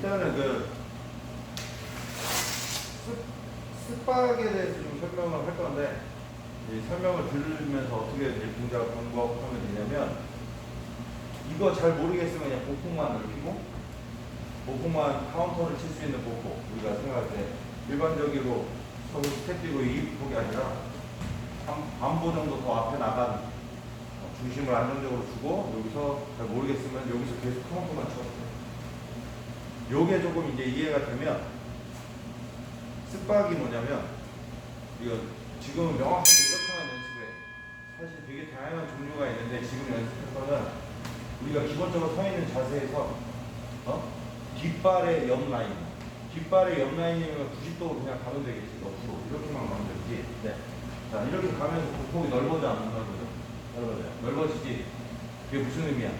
일단은 습박에 대해서 좀 설명을 할 건데, 이 설명을 들으면서 어떻게 이제 동작 방법하면 되냐면, 이거 잘 모르겠으면 그냥 보폭만 넓히고, 보폭만 카운터를 칠 수 있는 보폭. 우리가 생각할 때 일반적으로 서로 스텝 뛰고 이 보폭이 아니라 반보 정도 더 앞에 나간 중심을 안정적으로 두고, 여기서 잘 모르겠으면 여기서 계속 카운터만 쳐주세요. 요게 조금 이제 이해가 되면, 습박이 뭐냐면, 이거 지금은 명확하게 이렇게만 연습해. 사실 되게 다양한 종류가 있는데, 지금 연습해서는 우리가 기본적으로 서 있는 자세에서 뒷발의 옆 라인, 뒷발의 옆 라인이면 90도로 그냥 가면 되겠지. 옆으로 이렇게만 가면 되지. 네. 자, 이렇게 가면서 보폭이 넓어져 안 넓어져? 넓어져요. 넓어지지. 그게 무슨 의미야?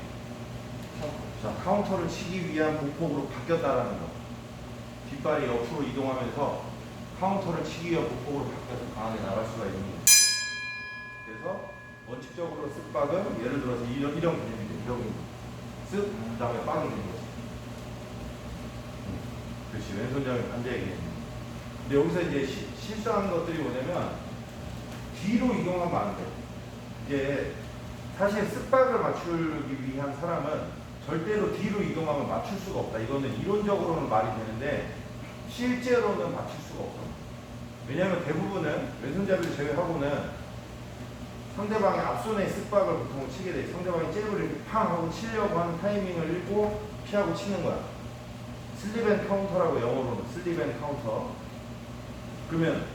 자, 카운터를 치기 위한 보폭으로 바뀌었다라는 거. 뒷발이 옆으로 이동하면서 카운터를 치기 위한 보폭으로 바뀌어서 강하게 나갈 수가 있는 거죠. 그래서 원칙적으로 쓱박은 예를 들어서 이런 개념이 돼요. 쓱, 그 다음에 빡이 되는 거지. 그렇지. 왼손잡이 반대의 개념. 근데 여기서 이제 실수하는 것들이 뭐냐면, 뒤로 이동하면 안 돼. 이제 사실 쓱박을 맞추기 위한 사람은 절대로 뒤로 이동하면 맞출 수가 없다. 이거는 이론적으로는 말이 되는데 실제로는 맞출 수가 없어. 왜냐하면 대부분은 왼손잡이를 제외하고는 상대방의 앞손에 쓱박을 보통 치게 돼. 상대방이 잽을 이렇게 팡 하고 치려고 하는 타이밍을 읽고 피하고 치는 거야. 슬립 앤 카운터라고 영어로는 슬립 앤 카운터. 그러면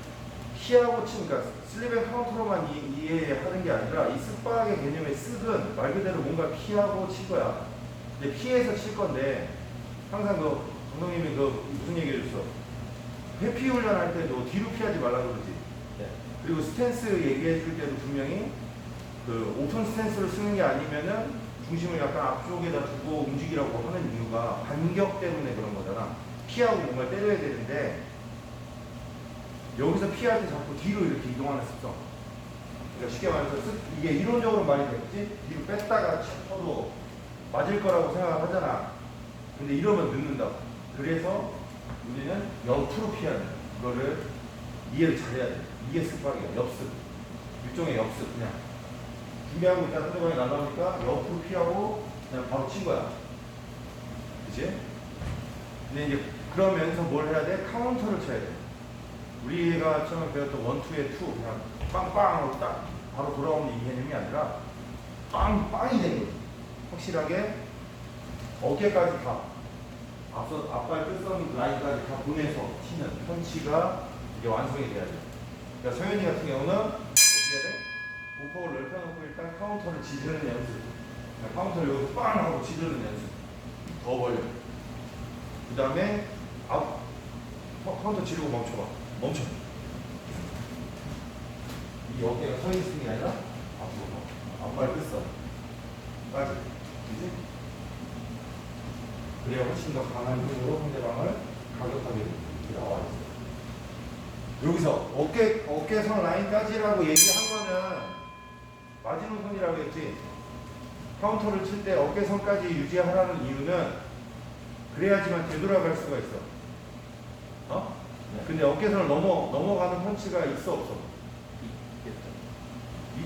피하고 치니까 슬립 앤 카운터로만 이해하는 게 아니라 이 쓱박의 개념의 쓱은 말 그대로 뭔가 피하고 칠 거야. 근데 피해서 칠 건데, 항상 감독님이 무슨 얘기 해줬어? 회피 훈련할 때도 뒤로 피하지 말라고 그러지. 네. 그리고 스탠스 얘기해 줄 때도 분명히 오픈 스탠스를 쓰는 게 아니면은 중심을 약간 앞쪽에다 두고 움직이라고 하는 이유가 반격 때문에 그런 거잖아. 피하고 뭔가 때려야 되는데, 여기서 피할 때 자꾸 뒤로 이렇게 이동하는 습성. 그러니까 쉽게 말해서 이게 이론적으로 말이 되겠지? 뒤로 뺐다가 쳐도 맞을 거라고 생각하잖아. 근데 이러면 늦는다고. 그래서 우리는 옆으로 피해야 돼. 그거를 이해를 잘해야 돼. 이게 습박이야. 엽습. 일종의 엽습. 그냥 준비하고 있다 상대방이 날라오니까 옆으로 피하고 그냥 바로 친 거야. 그치? 근데 이제 그러면서 뭘 해야 돼? 카운터를 쳐야 돼. 우리가 처음에 배웠던 원투의 투, 그냥 빵빵 하고 딱 바로 돌아오는 이 개념이 아니라 빵빵이 되는 거지. 확실하게 어깨까지 다, 앞발 끝선 라인까지 다 보내서 치는 펀치가 이게 완성이 돼야 돼. 그러니까 서현이 같은 경우는 어떻게 해야 돼? 보폭을 넓혀놓고 일단 카운터를 지르는 연습. 카운터를 여기서 빵 하고 지르는 연습. 더 벌려. 그 다음에 카운터 지르고 멈춰봐. 멈춰. 이 어깨가 서 있는 게 아니라 앞으로 앞발 끝선까지. 그지? 그래야 훨씬 더 강한 힘으로 상대방을 가격하게 나와 있어요. 여기서 어깨선 라인까지라고 얘기한 거는 마지노선이라고 했지. 카운터를 칠 때 어깨선까지 유지하라는 이유는 그래야지만 되돌아갈 수가 있어. 근데 어깨선을 넘어가는 펀치가 있어, 없어?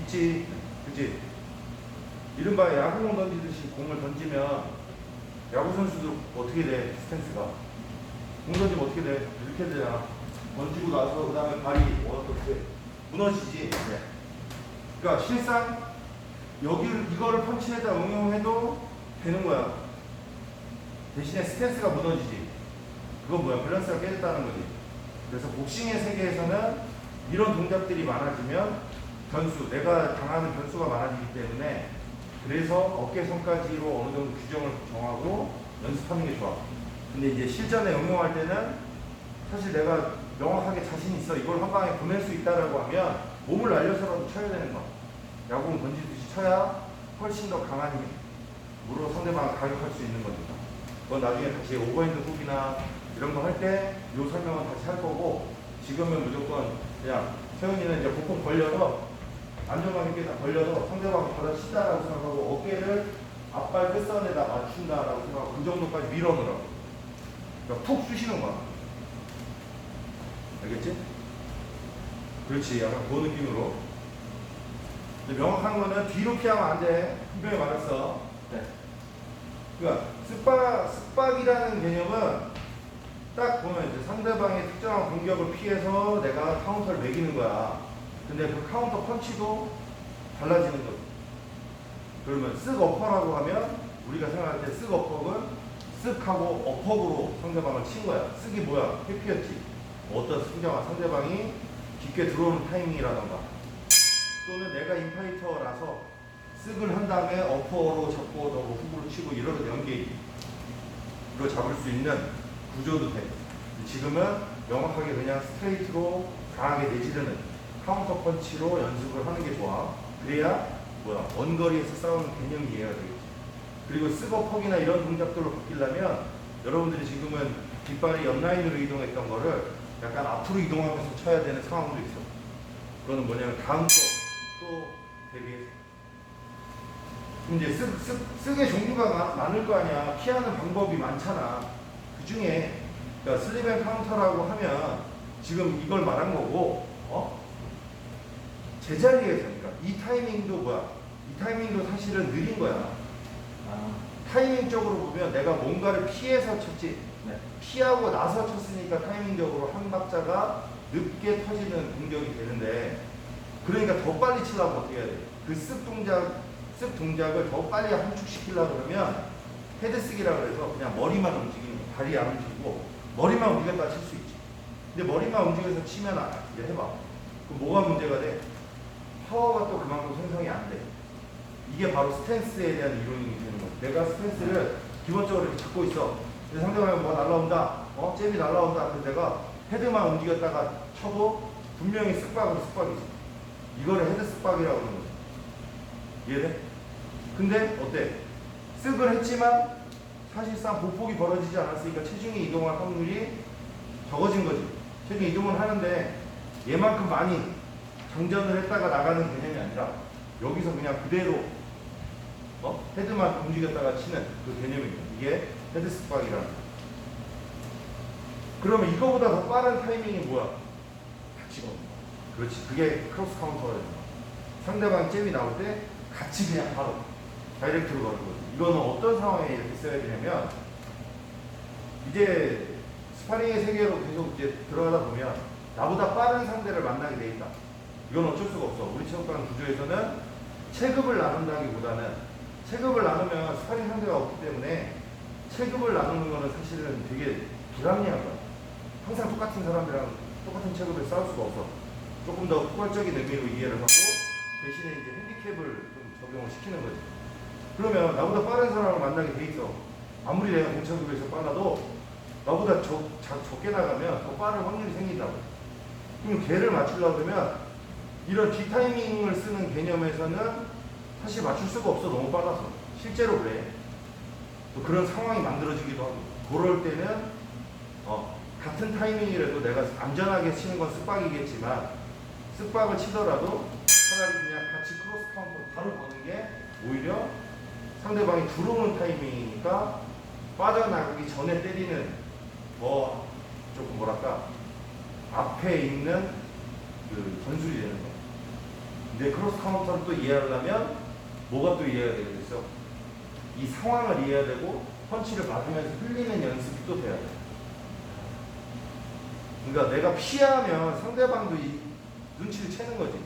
있지. 그치? 이른바 야구공 던지듯이 공을 던지면 야구 선수도 어떻게 돼? 스탠스가. 공 던지면 어떻게 돼? 이렇게 되잖아. 던지고 나서 그 다음에 발이 어떻게 무너지지. 네. 그러니까 실상 이거를 펀치에다 응용해도 되는 거야. 대신에 스탠스가 무너지지. 그건 뭐야? 밸런스가 깨졌다는 거지. 그래서 복싱의 세계에서는 이런 동작들이 많아지면 내가 당하는 변수가 많아지기 때문에, 그래서 어깨선까지로 어느 정도 규정을 정하고 연습하는 게 좋아. 근데 이제 실전에 응용할 때는 사실 내가 명확하게 자신 있어, 이걸 한 방에 보낼 수 있다라고 하면 몸을 날려서라도 쳐야 되는 거야. 야구공 던지듯이 쳐야 훨씬 더 강한 힘으로 상대방을 가격할 수 있는 거니까. 그건 나중에 다시 오버핸드 훅이나 이런 거 할 때 이 설명은 다시 할 거고, 지금은 무조건 그냥 세훈이는 이제 보폭 벌려서 안정감 있게 다 벌려서 상대방을 받아 치다라고 생각하고 어깨를 앞발 끝선에다 맞춘다라고 생각하고 그 정도까지 밀어넣으라고. 그러니까 푹 쑤시는 거야. 알겠지? 그렇지. 약간 그 느낌으로. 근데 명확한 거는 뒤로 피하면 안 돼. 분명히 말했어. 네. 그러니까 습박이라는 개념은 딱 보면 이제 상대방의 특정한 공격을 피해서 내가 카운터를 매기는 거야. 근데 그 카운터 펀치도 달라지는 거지. 그러면 쓱 어퍼라고 하면 우리가 생각할 때 쓱 어퍼는 쓱하고 어퍼으로 상대방을 친 거야. 쓱이 뭐야? 회피였지. 어떤 상대방이 깊게 들어오는 타이밍이라던가 또는 내가 인파이터라서 쓱을 한 다음에 어퍼로 잡고 너 후구로 치고 이러는 연계로 잡을 수 있는 구조도 돼. 지금은 명확하게 그냥 스트레이트로 강하게 내지르는 카운터 펀치로 연습을 하는 게 좋아. 그래야 뭐야 원거리에서 싸우는 개념이 이해가 되겠지. 그리고 쓱어퍼기나 이런 동작들로 바뀌려면 여러분들이 지금은 뒷발이 옆라인으로 이동했던 거를 약간 앞으로 이동하면서 쳐야 되는 상황도 있어. 그거는 뭐냐면 다음 또 대비해서. 이제 쓱의 종류가 많을 거 아니야. 피하는 방법이 많잖아. 그 중에 그러니까 슬립 앤 카운터라고 하면 지금 이걸 말한 거고, 제자리에서 그러니까 이 타이밍도 뭐야? 이 타이밍도 사실은 느린 거야. 아, 타이밍적으로 보면 내가 뭔가를 피해서 쳤지. 네. 피하고 나서 쳤으니까 타이밍적으로 한 박자가 늦게 터지는 공격이 되는데, 그러니까 더 빨리 치려면 어떻게 해야 돼? 그 쓱 동작을 더 빨리 함축시키려고 그러면 헤드쓰기라고 해서 그냥 머리만 움직이는 거, 다리 안 움직이고 머리만 움직였다 칠 수 있지. 근데 머리만 움직여서 치면 이제 해봐. 그럼 뭐가 문제가 돼? 파워가 또 그만큼 생성이 안 돼. 이게 바로 스탠스에 대한 이론이 되는 거야. 내가 스탠스를 기본적으로 이렇게 잡고 있어. 근데 상대방이 뭐가 날라온다. 잽이 날라온다. 그래서 내가 헤드만 움직였다가 쳐도 분명히 쓱박이지. 이거를 헤드 쓱박이라고 하는 거지. 이해돼? 근데 어때? 쓱을 했지만 사실상 보폭이 벌어지지 않았으니까 체중이 이동할 확률이 적어진 거지. 체중 이동은 하는데 얘만큼 많이 장전을 했다가 나가는 개념이 아니라 여기서 그냥 그대로 헤드만 움직였다가 치는 그 개념입니다. 이게 헤드 습박이라는 거. 그러면 이거보다 더 빠른 타이밍이 뭐야? 같이 거. 그렇지. 그게 크로스 카운터예요. 상대방 잽이 나올 때 같이 그냥 바로 다이렉트로 가는 거지. 이거는 어떤 상황에 이렇게 써야 되냐면, 이제 스파링의 세계로 계속 이제 들어가다 보면 나보다 빠른 상대를 만나게 돼 있다. 이건 어쩔 수가 없어. 우리 체육관 구조에서는 체급을 나눈다기보다는, 체급을 나누면 스파링 상대가 없기 때문에 체급을 나누는 거는 사실은 되게 불합리한 거야. 항상 똑같은 사람이랑 똑같은 체급을 싸울 수가 없어. 조금 더 포괄적인 의미로 이해를 하고 대신에 이제 핸디캡을 좀 적용을 시키는 거지. 그러면 나보다 빠른 사람을 만나게 돼 있어. 아무리 내가 동체급에서 빨라도 나보다 적게 나가면 더 빠른 확률이 생긴다고. 그럼 걔를 맞추려고 그러면 이런 디타이밍을 쓰는 개념에서는 사실 맞출 수가 없어. 너무 빨라서. 실제로 그래. 또 그런 상황이 만들어지기도 하고. 그럴 때는 같은 타이밍이라도 내가 안전하게 치는 건 쓱박이겠지만 쓱박을 치더라도 차라리 그냥 같이 크로스 카운터로 바로 거는 게 오히려 상대방이 들어오는 타이밍이니까 빠져나가기 전에 때리는 조금 뭐랄까 앞에 있는 그 전술이 되는 거야. 근데 크로스 카운터를 또 이해하려면 뭐가 또 이해가 되겠어? 이 상황을 이해해야 되고 펀치를 맞으면서 흘리는 연습이 또 돼야 돼. 그러니까 내가 피하면 상대방도 이 눈치를 채는 거지.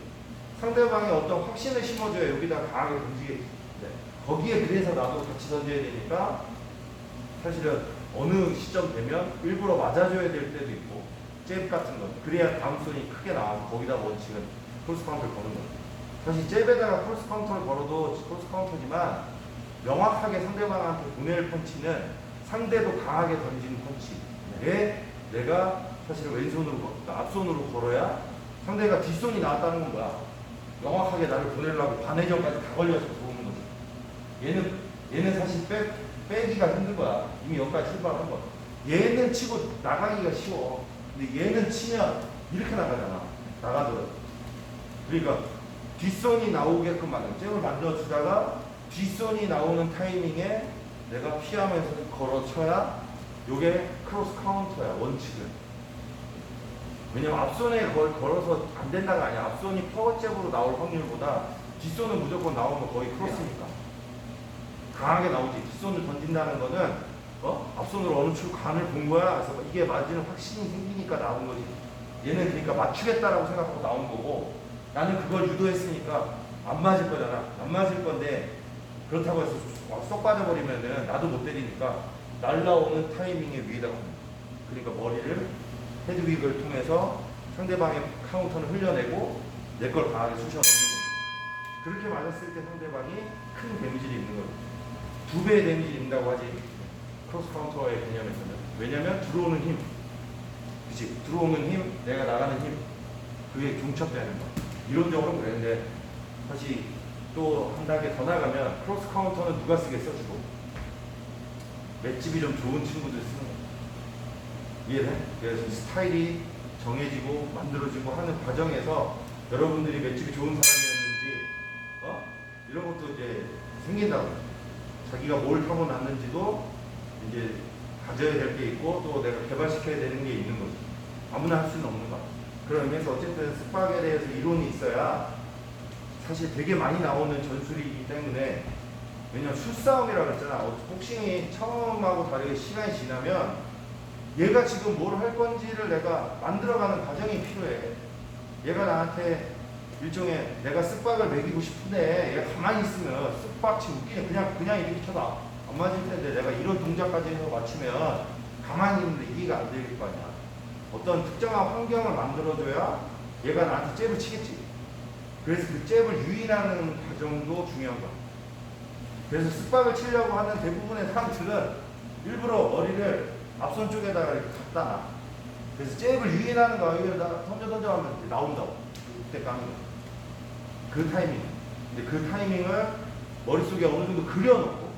상대방이 어떤 확신을 심어줘야 여기다 강하게 던지겠지. 네. 거기에 그래서 나도 같이 던져야 되니까 사실은 어느 시점 되면 일부러 맞아줘야 될 때도 있고 잽 같은 거. 그래야 다음 손이 크게 나와서 거기다 원칙은 크로스 카운터를 거는 거야. 사실 잽에다가 크로스 카운터를 걸어도 크로스 카운터지만 명확하게 상대방한테 보낼 펀치는 상대도 강하게 던지는 펀치에 내가 사실은 왼손으로 앞손으로 걸어야 상대가 뒷손이 나왔다는 건 뭐야? 명확하게 나를 보내려고 반회전까지 다 걸려서 들어오는 거지. 얘는 사실 빼기가 힘든 거야. 이미 여기까지 출발한 거야. 얘는 치고 나가기가 쉬워. 근데 얘는 치면 이렇게 나가잖아. 나가더라도. 그러니까 뒷손이 나오게끔 잽을 만들어주다가 뒷손이 나오는 타이밍에 내가 피하면서 걸어쳐야 요게 크로스 카운터야, 원칙은. 왜냐면 앞손에 걸어서 안 된다가 아니야. 앞손이 파워잽으로 나올 확률보다 뒷손은 무조건 나오면 거의 크로스니까. 강하게 나오지. 뒷손을 던진다는 거는 앞손으로 어느 축 간을 본 거야. 그래서 이게 맞으는 확신이 생기니까 나온 거지. 얘는 그러니까 맞추겠다라고 생각하고 나온 거고, 나는 그걸 유도했으니까 안 맞을 거잖아. 안 맞을 건데, 그렇다고 해서 쏙 빠져버리면은 나도 못 때리니까 날라오는 타이밍에 위에다가, 그러니까 머리를 헤드윅을 통해서 상대방의 카운터를 흘려내고 내 걸 강하게 쑤셔 넣는 거지. 그렇게 맞았을 때 상대방이 큰 데미지를 입는 거지. 2배의 데미지를 입는다고 하지. 크로스 카운터의 개념에서는. 왜냐면 들어오는 힘, 그치? 들어오는 힘, 내가 나가는 힘, 그게 중첩되는 거. 이론적으로는 그랬는데, 사실 또 한 단계 더 나가면 크로스 카운터는 누가 쓰겠어? 주고 맷집이 좀 좋은 친구들 쓰는 거야. 이해돼? 그래서 스타일이 정해지고 만들어지고 하는 과정에서 여러분들이 맷집이 좋은 사람이었는지 이런 것도 이제 생긴다고. 자기가 뭘 타고났는지도 이제 가져야 될 게 있고, 또 내가 개발시켜야 되는 게 있는 거지. 아무나 할 수는 없는 거야. 그런 의미에서 어쨌든 스팍에 대해서 이론이 있어야 사실 되게 많이 나오는 전술이기 때문에. 왜냐면 수싸움이라고 그랬잖아. 복싱이 처음하고 다르게 시간이 지나면 얘가 지금 뭘 할 건지를 내가 만들어가는 과정이 필요해. 얘가 나한테 일종의 내가 쓱박을 먹이고 싶은데 얘가 가만히 있으면 쓱박 치고 웃기네. 그냥 이렇게 쳐다 안 맞을 텐데 내가 이런 동작까지 해서 맞추면 가만히 있는데 이해가 안 될 거 아니야. 어떤 특정한 환경을 만들어줘야 얘가 나한테 잽을 치겠지. 그래서 그 잽을 유인하는 과정도 중요한 거야. 그래서 쓱박을 치려고 하는 대부분의 사람들은 일부러 머리를 앞손 쪽에다가 이렇게 갖다 놔. 그래서 잽을 유인하는 거야. 여기다 던져 하면 이제 나온다고. 그때 까는 거야. 그 타이밍. 근데 그 타이밍을 머릿속에 어느 정도 그려놓고,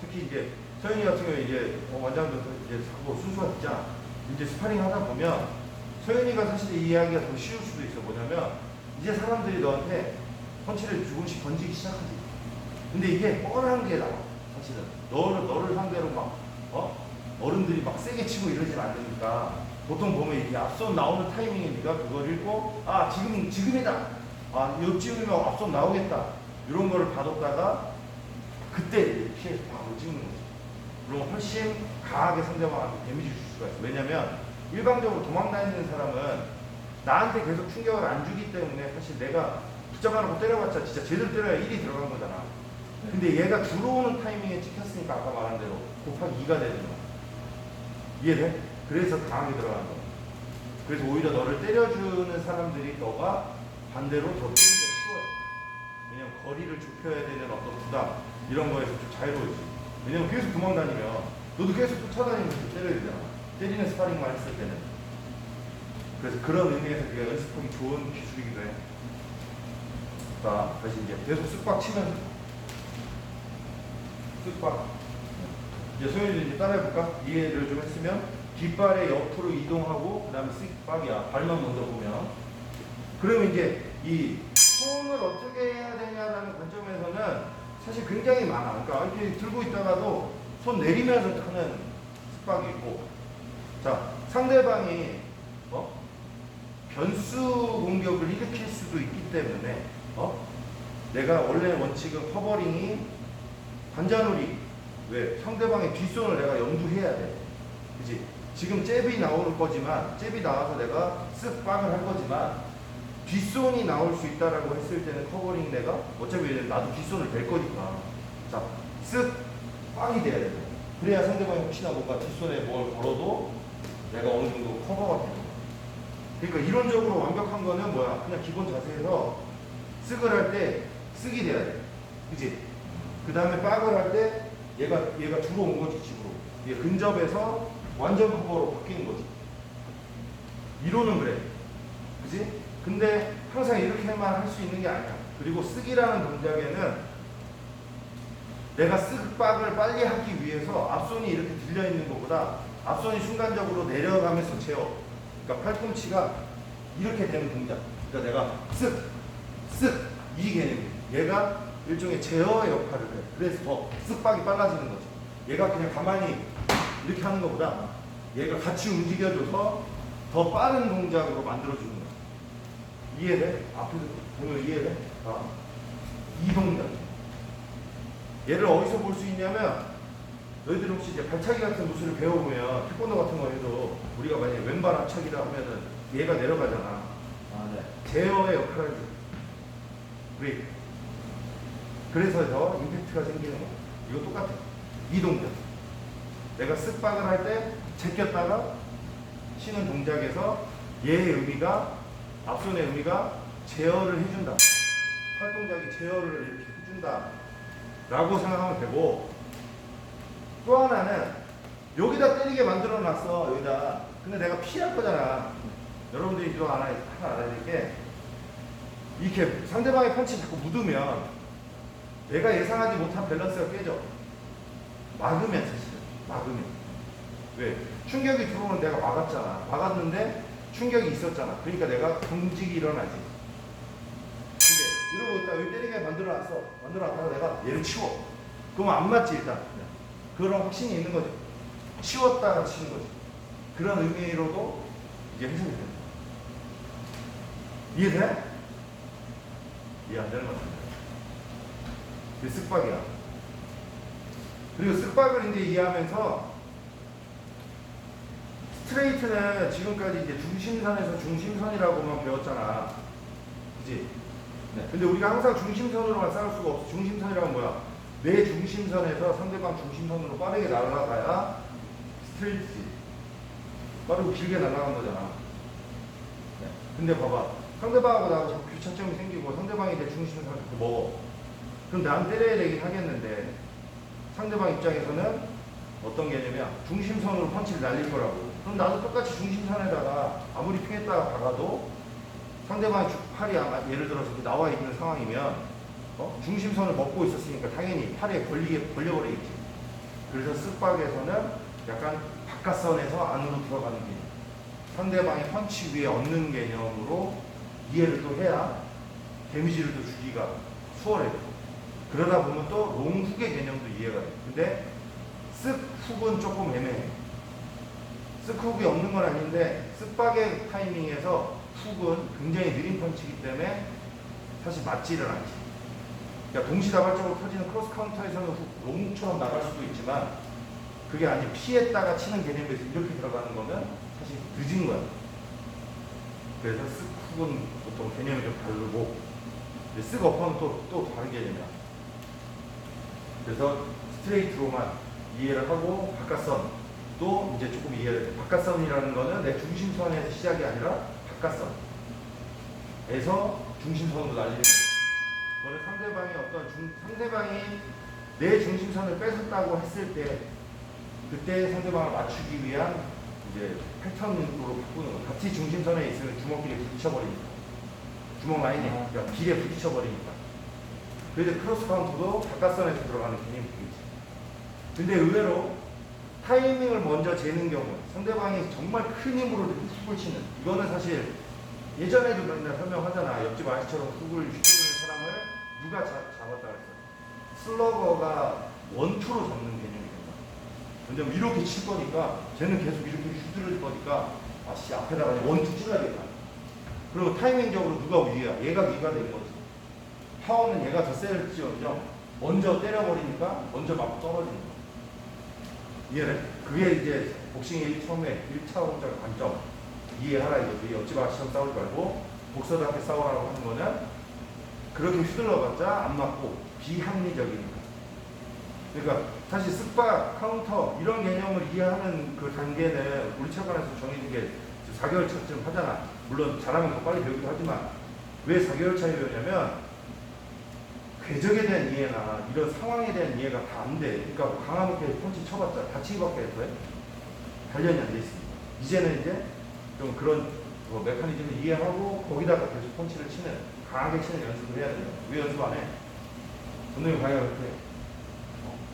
특히 이제 서윤이 같은 경우에 이제 원장도 이제 자꾸 순수가 있잖아. 이제 스파링 하다 보면 서윤이가 사실 이 이야기가 더 쉬울 수도 있어. 뭐냐면 이제 사람들이 너한테 펀치를 조금씩 던지기 시작하지. 근데 이게 뻔한 게 나와. 사실은 너를 상대로 막 어른들이 막 세게 치고 이러진 않으니까 보통 보면 이게 앞선 나오는 타이밍에 네가 그걸 읽고 지금이다. 요쯤이면 앞선 나오겠다. 이런 거를 받았다가 그때 이제 피해서 바로 찍는 거지. 그럼 훨씬 강하게 상대방한테 데미지를 줄 수가 있어. 왜냐면 일방적으로 도망다니는 사람은 나한테 계속 충격을 안 주기 때문에 사실 내가 붙잡아놓고 때려봤자 진짜 제대로 때려야 1이 들어간 거잖아. 근데 얘가 들어오는 타이밍에 찍혔으니까 아까 말한 대로 곱하기 2가 되는 거야. 이해돼? 그래서 강하게 들어가는 거야. 그래서 오히려 너를 때려주는 사람들이 너가 반대로 더 때리기가 쉬워요. 왜냐면 거리를 좁혀야 되는 어떤 부담 이런 거에서 좀 자유로워지지. 왜냐면 계속 도망다니면 너도 계속 쫓아다니면서 때려야 되잖아. 때리는 스파링만 했을 때는. 그래서 그런 의미에서 그게 연습하기 좋은 기술이기도 해. 자, 다시 이제 계속 쓱박 치면서 쓱박. 이제 소연이도 이제 따라해볼까? 이해를 좀 했으면 뒷발의 옆으로 이동하고 그 다음에 쓱박이야. 발만 먼저 보면. 그러면 이제 이 손을 어떻게 해야 되냐라는 관점에서는 사실 굉장히 많아. 그러니까 이렇게 들고 있다가도 손 내리면서 하는 쓱박이 있고, 자, 상대방이 변수 공격을 일으킬 수도 있기 때문에 내가 원래 원칙은 커버링이 관자놀이, 왜? 상대방의 뒷손을 내가 염두해야 돼. 그치? 지금 잽이 나오는 거지만, 잽이 나와서 내가 쓱 빵을 할 거지만, 뒷손이 나올 수 있다라고 했을 때는 커버링 내가, 어차피 나도 뒷손을 댈 거니까. 자, 쓱 빵이 돼야 돼. 그래야 상대방이 혹시나 뭔가 뒷손에 뭘 걸어도 내가 어느 정도 커버가 되는 거야. 그러니까 이론적으로 완벽한 거는 뭐야? 그냥 기본 자세에서 쓱을 할 때 쓱이 돼야 돼. 그치? 그 다음에 빡을 할 때 얘가 들어온 거지, 집으로. 얘 근접해서 완전 커버로 바뀌는 거지. 이론은 그래. 그치? 근데 항상 이렇게만 할 수 있는 게 아니야. 그리고 쓱이라는 동작에는 내가 쓱박을 빨리 하기 위해서 앞손이 이렇게 들려있는 것보다 앞손이 순간적으로 내려가면서 채워. 그러니까 팔꿈치가 이렇게 되는 동작. 그러니까 내가 쓱 이 개념이야. 얘가 일종의 제어의 역할을 해. 그래서 더 쓱박이 빨라지는 거지. 얘가 그냥 가만히 이렇게 하는 것보다 얘가 같이 움직여줘서 더 빠른 동작으로 만들어주는 거야. 이해돼? 앞에서 보면 이해돼? 이 동작. 얘를 어디서 볼 수 있냐면, 너희들 혹시 이제 발차기 같은 무술을 배워보면, 태권도 같은 거 해도 우리가 만약에 왼발 앞차기다 하면은 얘가 내려가잖아. 네. 제어의 역할을 줘. 브레이크. 그래서 더 임팩트가 생기는 거야. 이거 똑같아. 이 동작. 내가 쓱박을 할 때 제꼈다가 치는 동작에서 얘의 의미가, 앞손의 의미가 제어를 해준다. 팔 동작이 제어를 이렇게 해준다 라고 생각하면 되고, 또 하나는 여기다 때리게 만들어 놨어. 여기다. 근데 내가 피할 거잖아. 여러분들이 또 하나 알아야 될 게, 이렇게 상대방의 펀치 자꾸 묻으면 내가 예상하지 못한 밸런스가 깨져. 막으면 사실은. 막으면. 왜? 충격이 들어오는 내가 막았잖아. 막았는데 충격이 있었잖아. 그러니까 내가 경직이 일어나지. 근데 이러고 있다 여기 때리게 만들어놨어. 만들어놨다가 내가 얘를 치워. 그러면 안 맞지 일단. 그런 확신이 있는 거죠. 치웠다가 치는 거지. 그런 의미로도 이제 해석이 된다. 이해돼? 이해 안 되는 것 같은데. 그게 쓱박이야. 그리고 쓱박을 이제 이해하면서, 스트레이트는 지금까지 이제 중심선에서 중심선이라고만 배웠잖아. 그지? 네. 근데 우리가 항상 중심선으로만 싸울 수가 없어. 중심선이라는 뭐야? 내 중심선에서 상대방 중심선으로 빠르게 날아가야 스트레이트지. 빠르고 길게 날아간 거잖아. 네. 근데 봐봐. 상대방하고 나하고 자꾸 교차점이 생기고 상대방이 내 중심선을 자꾸 먹어. 그럼 난 때려야 되긴 하겠는데, 상대방 입장에서는 어떤 개념이야? 중심선으로 펀치를 날릴 거라고. 그럼 나도 똑같이 중심선에다가 아무리 피했다가 박아도 상대방의 팔이 예를 들어서 이렇게 나와 있는 상황이면 중심선을 먹고 있었으니까 당연히 팔에 걸려버리겠지. 그래서 쓱박에서는 약간 바깥선에서 안으로 들어가는 개념. 상대방의 펀치 위에 얹는 개념으로 이해를 또 해야 데미지를 또 주기가 수월해요. 그러다 보면 또 롱훅의 개념도 이해가 돼. 근데 쓱훅은 조금 애매해. 쓱훅이 없는 건 아닌데, 쓱박의 타이밍에서 훅은 굉장히 느린 펀치이기 때문에 사실 맞지를 않지. 그러니까 동시다발적으로 터지는 크로스 카운터에서는 훅 롱처럼 나갈 수도 있지만, 그게 아니고 피했다가 치는 개념에서 이렇게 들어가는 거는 사실 늦은 거야. 그래서 쓱훅은 보통 개념이 좀 다르고, 쓱어퍼는 또 다른 개념이야. 그래서 스트레이트로만 이해를 하고, 바깥선도 이제 조금 이해를 해. 바깥선이라는 거는 내 중심선에서 시작이 아니라 바깥선에서 중심선으로 날리는 거야. 그거는 상대방이 내 중심선을 뺏었다고 했을 때, 그때 상대방을 맞추기 위한 이제 패턴으로 바꾸는 거야. 같이 중심선에 있으면 주먹끼리 부딪혀버리니까. 주먹 라인이 그러니까 길에 부딪혀버리니까. 그래서 크로스 카운트도 바깥선에서 들어가는 개념이 되겠지. 근데 의외로 타이밍을 먼저 재는 경우, 상대방이 정말 큰 힘으로 훅을 치는, 이거는 사실 예전에도 맨날 설명하잖아. 옆집 아저씨처럼 훅을 휘두르는 사람을 누가 잡았다 그랬어? 슬러거가 원투로 잡는 개념이 된다. 왜냐면 이렇게 칠 거니까, 쟤는 계속 이렇게 휘두를 거니까, 아씨 앞에다가 원투 찔러야겠다. 그리고 타이밍적으로 누가 위야? 얘가 위가 되는 거지. 파워는 얘가 더 셀지언정 먼저 때려버리니까 먼저 맞고 떨어지는 거야. 이해해? 그게 이제 복싱의 처음에 1차 원작 관점. 이해하라 이거지. 옆집 아저씨랑 싸우지 말고 복서답게 싸우라고 하는 거는, 그렇게 휘둘러봤자 안 맞고 비합리적이니까. 그러니까 사실 쓱박, 카운터 이런 개념을 이해하는 그 단계는 우리 체육관에서 정해진 게 4개월 차쯤 하잖아. 물론 잘하면 더 빨리 배우기도 하지만, 왜 4개월 차에 배우냐면 궤적에 대한 이해나 이런 상황에 대한 이해가 다 안 돼. 그러니까 강하게 펀치 쳐봤자 다치기밖에 돼. 단련이 안 돼 있습니다. 이제는 이제 좀 그런 메커니즘을 이해하고 거기다가 계속 펀치를 치는, 강하게 치는 연습을 해야 돼요. 왜 연습 안 해? 선생님 강의가 그렇게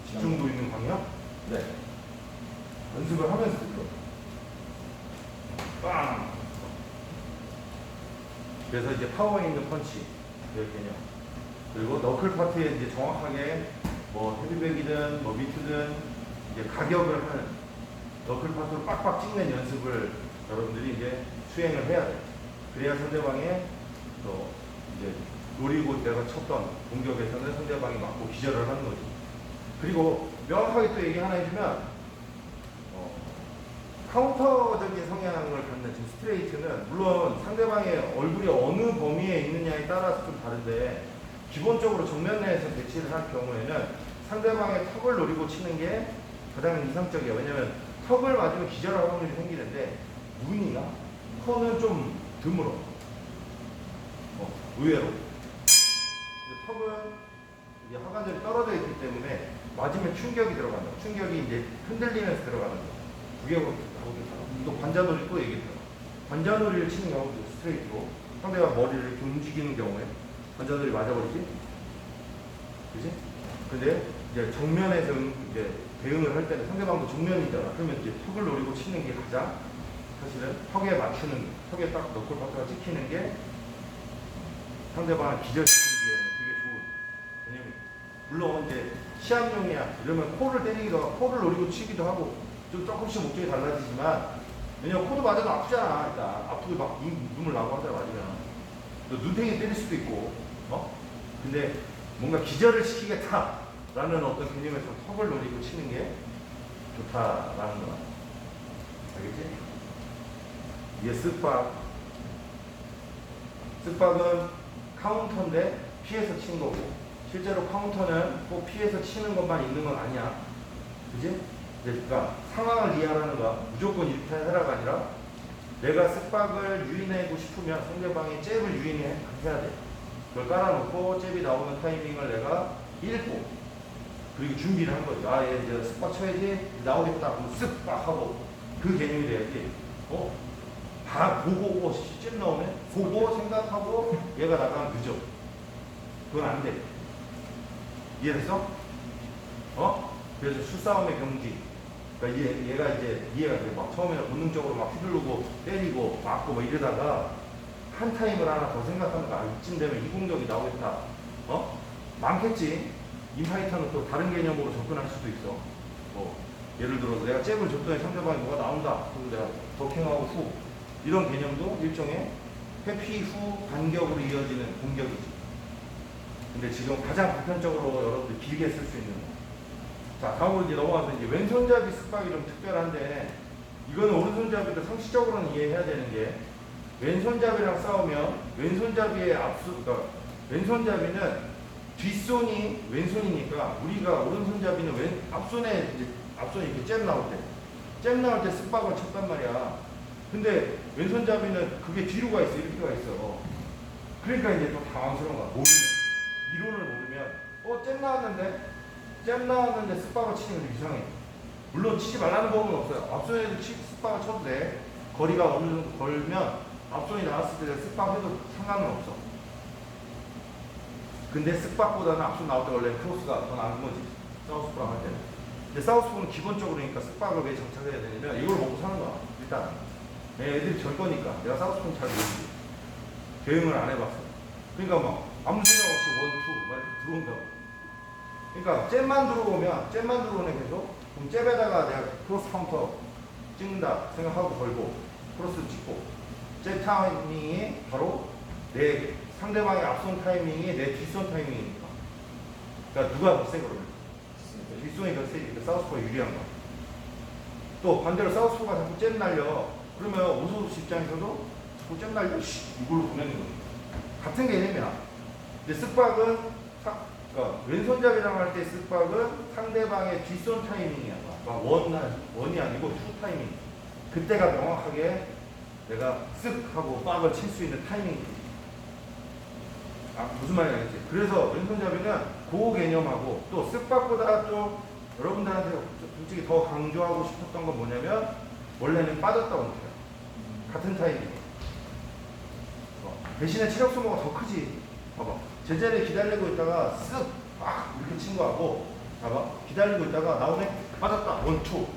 집중도 있는 강의야? 네. 연습을 하면서 들어. 빵! 그래서 이제 파워 있는 펀치, 그 개념. 그리고 너클 파트에 이제 정확하게 뭐 헤비백이든 뭐 미트든 이제 가격을 하는, 너클 파스로 빡빡 찍는 연습을 여러분들이 이제 수행을 해야 돼요. 그래야 상대방의 또 이제 노리고 내가 쳤던 공격에서는 상대방이 맞고 기절을 하는 거지. 그리고 명확하게 또 얘기 하나 해주면 카운터적인 성향을 갖는 지금 스트레이트는 물론 상대방의 얼굴이 어느 범위에 있느냐에 따라서 좀 다른데 기본적으로 정면 내에서 배치를 할 경우에는 상대방의 턱을 노리고 치는 게 가장 이상적이에요. 왜냐면 턱을 맞으면 기절할 확률이 생기는데 눈이나 코는 좀 드물어. 의외로. 근데 턱은 이게 하관절이 떨어져 있기 때문에 맞으면 충격이 들어간다. 충격이 이제 흔들리면서 들어가는 거. 그게 또 관자놀이 또 얘기해요. 관자놀이를 치는 경우도 스트레이트로 상대가 머리를 이렇게 움직이는 경우에 관자놀이 맞아버리지? 그지? 근데 이제 정면에서 이제 대응을 할 때는 상대방도 정면이잖아. 그러면 이제 턱을 노리고 치는 게 가장 사실은 턱에 맞추는, 턱에 딱 너클 파스가 찍히는 게 상대방을 기절시키기에는 되게 좋은 개념이에요. 물론 이제 시합용이야. 이러면 코를 때리기도 하고, 코를 노리고 치기도 하고, 좀 조금씩 목적이 달라지지만, 왜냐면 코도 맞아도 아프잖아. 일단 아프고 막 눈물 나고 하잖아, 맞으면. 또 눈탱이 때릴 수도 있고, 근데 뭔가 기절을 시키겠다라는 어떤 개념에서 턱을 노리고 치는 게 좋다라는 거야. 알겠지? 이게 쓱박. 쓱박은 카운터인데 피해서 치는 거고, 실제로 카운터는 꼭 피해서 치는 것만 있는 건 아니야. 그지? 그러니까 상황을 이해하는 거야. 무조건 이렇게 해라가 아니라 내가 쓱박을 유인하고 싶으면 상대방이 잽을 유인해야 돼. 그걸 깔아놓고 잽이 나오는 타이밍을 내가 읽고 그리고 준비를 한 거지. 아, 얘 이제 쓱박 쳐야지. 나오겠다. 그럼 쓱박 하고 그 개념이 돼야지. 다 보고, 잽 나오네? 보고 생각하고 얘가 나가면 늦어. 그건 안 돼. 이해됐어? 그래서 수싸움의 경지. 그러니까 얘가 이제 이해가 돼. 막 처음에는 본능적으로 막 휘두르고 때리고 맞고 뭐 이러다가 한 타임을 하나 더 생각하는 거야. 이쯤 되면 이 공격이 나오겠다. 많겠지. 인파이터는 또 다른 개념으로 접근할 수도 있어. 예를 들어서 내가 잽을 줬더니 상대방이 뭐가 나온다. 그럼 내가 더킹하고 후. 이런 개념도 일종의 회피 후 반격으로 이어지는 공격이지. 근데 지금 가장 보편적으로 여러분들 길게 쓸 수 있는 거. 자, 다음으로 이제 넘어가서 이제 왼손잡이 쓱박이 좀 특별한데, 이거는 오른손잡이도 상식적으로는 이해해야 되는 게, 왼손잡이랑 싸우면 왼손잡이의 그러니까 왼손잡이는 뒷손이 왼손이니까 우리가 오른손잡이는 앞손에 이렇게 잽 나올 때 쓱박을 쳤단 말이야. 근데 왼손잡이는 그게 뒤로 가 있어, 이렇게 가 있어. 그러니까 이제 또 당황스러운 거야. 모르면 이론을 모르면 잼 나왔는데 쓱박을 치는 게 이상해. 물론 치지 말라는 법은 없어요. 앞손에도 쓱박을 쳐도 돼. 거리가 어느 정도 걸면 앞손이 나왔을 때 쓱박 해도 상관은 없어. 근데 쓱박보다는 앞손 나올 때 원래 크로스가 더 나은 거지. 사우스포랑 할 때는. 근데 사우스포는 기본적으로 그러니까 쓱박을 왜 장착해야 되냐면 이걸 먹고 사는 거야. 일단 내 애들이 절 거니까. 내가 사우스포는 잘 모르지. 대응을 안 해봤어. 그러니까 막 아무 생각 없이 원투 막 이렇게 들어온다고. 그러니까 잽만 들어오면 계속 그럼 잽에다가 내가 크로스 카운터 찍는다 생각하고 걸고 크로스 찍고 잽 타이밍이 바로 내 상대방의 앞손 타이밍이 내 뒷손 타이밍이니까. 그러니까 누가 더 세 그러면 뒷손이 더 세니까 사우스포가 유리한 거야. 또 반대로 사우스포가 자꾸 잽 날려 그러면 오소스 입장에서도 자꾸 잽 날려 이걸로 보내는 거야. 같은 개념이야. 근데 쓱박은 그러니까 왼손잡이랑 할 때 쓱박은 상대방의 뒷손 타이밍이야. 막 원이 아니고 투 타이밍. 그때가 명확하게 내가 쓱 하고 박을 칠 수 있는 타이밍이지. 무슨 말인지 알겠지? 그래서 왼손잡이는 그 개념하고 또 쓱박보다 또 여러분들한테 솔직히 더 강조하고 싶었던 건 뭐냐면 원래는 빠졌다 원투야. 같은 타이밍. 대신에 체력 소모가 더 크지. 봐봐. 제자리에 기다리고 있다가 쓱 이렇게 친 거하고 봐봐. 기다리고 있다가 나오네. 빠졌다. 원투.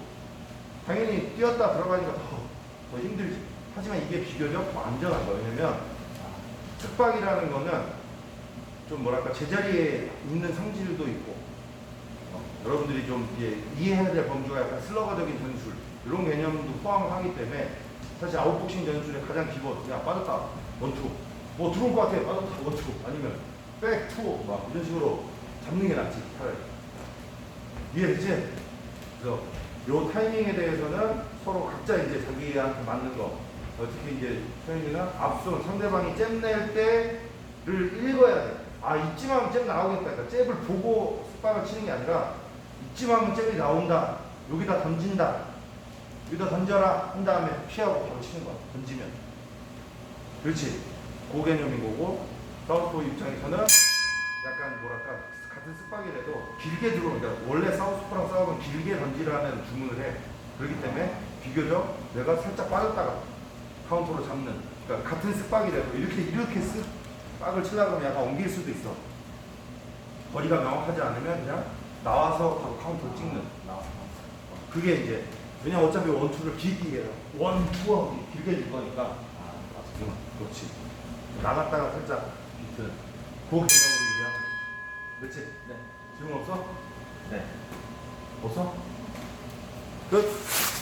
당연히 뛰었다 들어가니까 더 힘들지. 하지만 이게 비교적 더 안전한 거야. 왜냐면 쓱박이라는 거는 좀 뭐랄까 제자리에 있는 성질도 있고 여러분들이 좀 이해해야 될 범주가 약간 슬러거적인 전술 이런 개념도 포함하기 때문에 사실 아웃복싱 전술의 가장 기본, 야 빠졌다 원투, 뭐 들어올 것 같아 빠졌다 원투, 아니면 백투 막 이런 식으로 잡는 게 낫지 차라리. 이해되지? 그래서 요 타이밍에 대해서는 서로 각자 이제 자기한테 맞는 거, 특히 이제 서현이는 앞선 상대방이 잽 낼 때를 읽어야 돼. 아 이쯤 하면 잽 나오겠다. 그러니까 잽을 보고 스par을 치는 게 아니라 이쯤 하면 잽이 나온다. 여기다 던진다. 여기다 던져라 한 다음에 피하고 바로 치는 거야. 던지면. 그렇지. 그 개념인 거고, 사우스포 입장에서는 약간 뭐랄까 같은 스par이라도 길게 들어오니까, 원래 사우스포랑 싸우면 길게 던지라는 주문을 해. 그렇기 때문에 비교적 내가 살짝 빠졌다가 카운터로 잡는, 그러니까 같은 스par이라도 이렇게 스par을 치려고 하면 약간 옮길 수도 있어. 거리가 명확하지 않으면 그냥 나와서 바로 카운터를 찍는. 그게 이제, 왜냐면 어차피 원투를 길게 해요. 원투하고 길게 줄 거니까. 아, 맞습니다. 그렇지. 나갔다가 살짝 비트는 그 개념으로 이해하면 돼. 그렇지? 네. 질문 없어? 네. 없어? 끝.